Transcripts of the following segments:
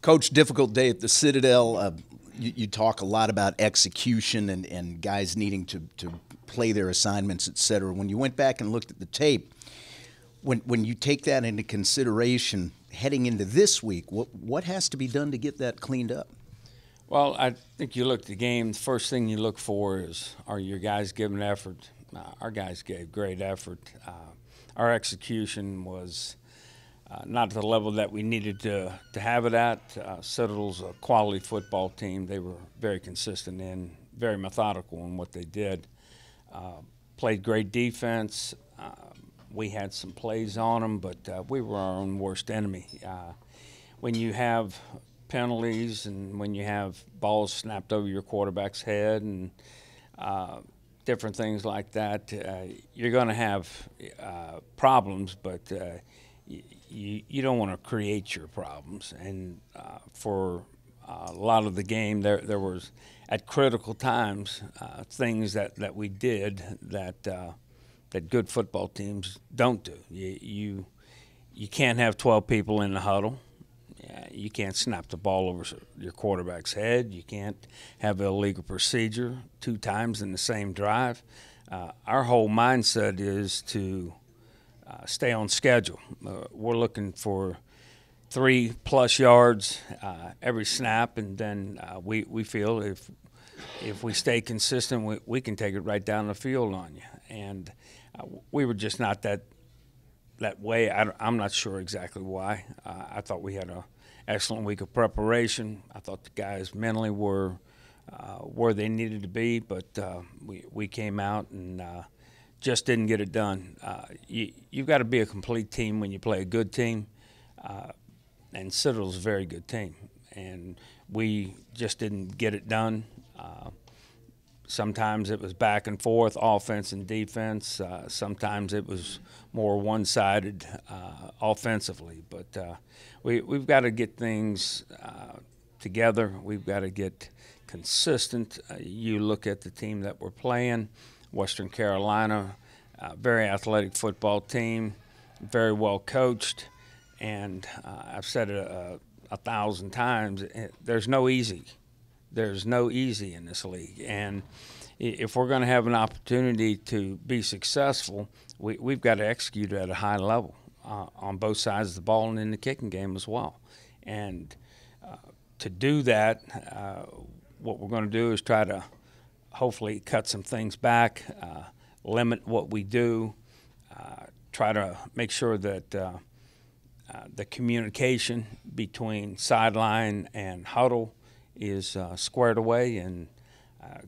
Coach, difficult day at the Citadel. You talk a lot about execution and guys needing to play their assignments, et cetera. When you went back and looked at the tape, when you take that into consideration heading into this week, what has to be done to get that cleaned up? Well, I think you look at the game, the first thing you look for is, are your guys giving effort? Our guys gave great effort. Our execution was not to the level that we needed to have it at. Citadel's a quality football team. They were very consistent and very methodical in what they did. Played great defense. We had some plays on them, but we were our own worst enemy. When you have penalties and when you have balls snapped over your quarterback's head and different things like that, you're going to have problems, but you don't want to create your problems. And for a lot of the game, there was, at critical times, things that we did that good football teams don't do. You can't have 12 people in the huddle. You can't snap the ball over your quarterback's head. You can't have an illegal procedure 2 times in the same drive. Our whole mindset is to stay on schedule. We're looking for 3+ yards every snap, and then we feel if we stay consistent, we can take it right down the field on you. And we were just not that way. I'm not sure exactly why. I thought we had an excellent week of preparation. I thought the guys mentally were where they needed to be, but we came out and just didn't get it done. You've got to be a complete team when you play a good team, and Citadel's a very good team, and we just didn't get it done. Sometimes it was back and forth, offense and defense. Sometimes it was more one-sided offensively. But we've got to get things together. We've got to get consistent. You look at the team that we're playing, Western Carolina, very athletic football team, very well coached. And I've said it 1,000 times, there's no easy. There's no easy in this league. And if we're going to have an opportunity to be successful, we've got to execute at a high level on both sides of the ball and in the kicking game as well. And to do that, what we're going to do is try to hopefully cut some things back, limit what we do, try to make sure that the communication between sideline and huddle is squared away, and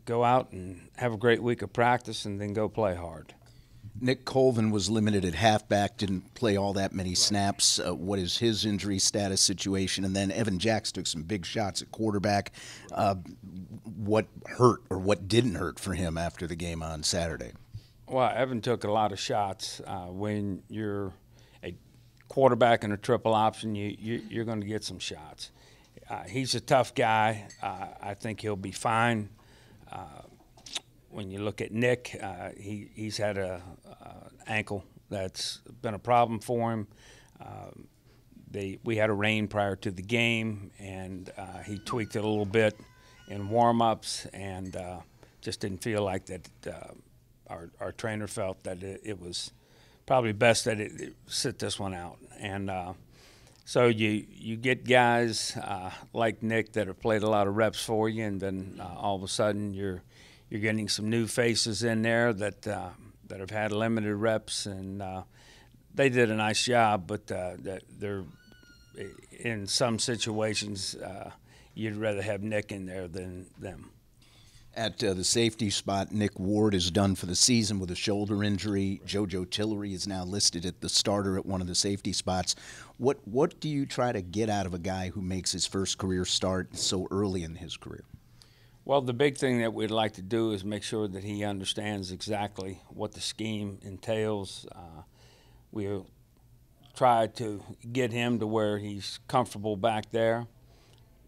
go out and have a great week of practice and then go play hard. Nick Colvin was limited at halfback, didn't play all that many snaps. What is his injury status situation? And then Evan Jacks took some big shots at quarterback. What hurt or what didn't hurt for him after the game on Saturday? Well, Evan took a lot of shots. When you're a quarterback in a triple option, you're going to get some shots. He's a tough guy. I think he'll be fine. When you look at Nick, he's had an ankle that's been a problem for him. We had a rain prior to the game, and he tweaked it a little bit in warm-ups, and just didn't feel like that. Our trainer felt that it was probably best that it sit this one out. And so you get guys like Nick that have played a lot of reps for you, and then all of a sudden you're getting some new faces in there that have had limited reps, and they did a nice job. But they're in some situations you'd rather have Nick in there than them. At the safety spot, Nick Ward is done for the season with a shoulder injury. Jojo Tillery is now listed at the starter at one of the safety spots. What do you try to get out of a guy who makes his first career start so early in his career? Well, the big thing that we'd like to do is make sure that he understands exactly what the scheme entails. We'll try to get him to where he's comfortable back there,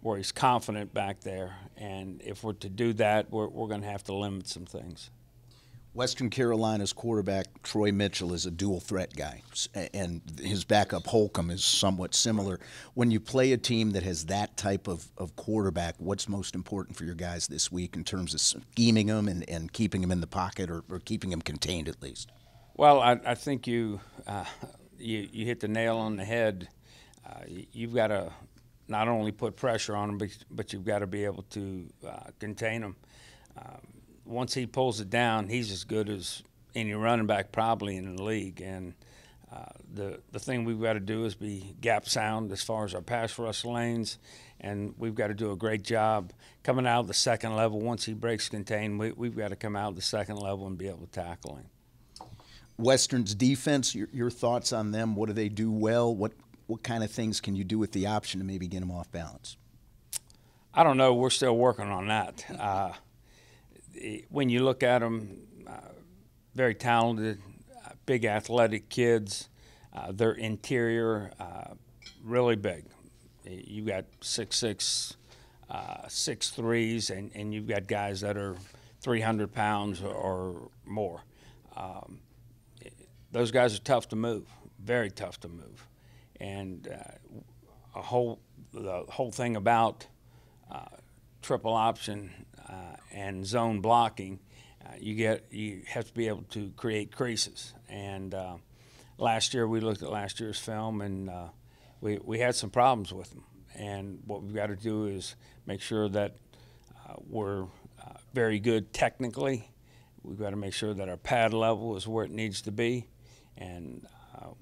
where he's confident back there. And if we're to do that, we're going to have to limit some things. Western Carolina's quarterback, Troy Mitchell, is a dual threat guy, and his backup, Holcomb, is somewhat similar. When you play a team that has that type of quarterback, what's most important for your guys this week in terms of scheming them and keeping them in the pocket or keeping them contained at least? Well, I think you hit the nail on the head. You've got to not only put pressure on them, but you've got to be able to contain them. Once he pulls it down, he's as good as any running back probably in the league. And the thing we've got to do is be gap sound as far as our pass rush lanes, and we've got to do a great job coming out of the second level. Once he breaks contain, we've got to come out of the second level and be able to tackle him. Western's defense, your thoughts on them? What do they do well? What kind of things can you do with the option to maybe get them off balance? I don't know. We're still working on that. When you look at them, very talented, big athletic kids. Their interior, really big. You've got 6'6", 6'3s, and you've got guys that are 300 pounds or more. Those guys are tough to move, very tough to move. And the whole thing about triple option and zone blocking, you have to be able to create creases. And last year we looked at last year's film, and we had some problems with them. And what we've got to do is make sure that we're very good technically. We've got to make sure that our pad level is where it needs to be, and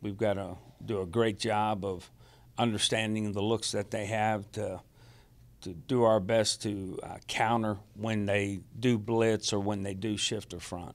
we've got to do a great job of understanding the looks that they have to do our best to counter when they do blitz or when they do shift or front.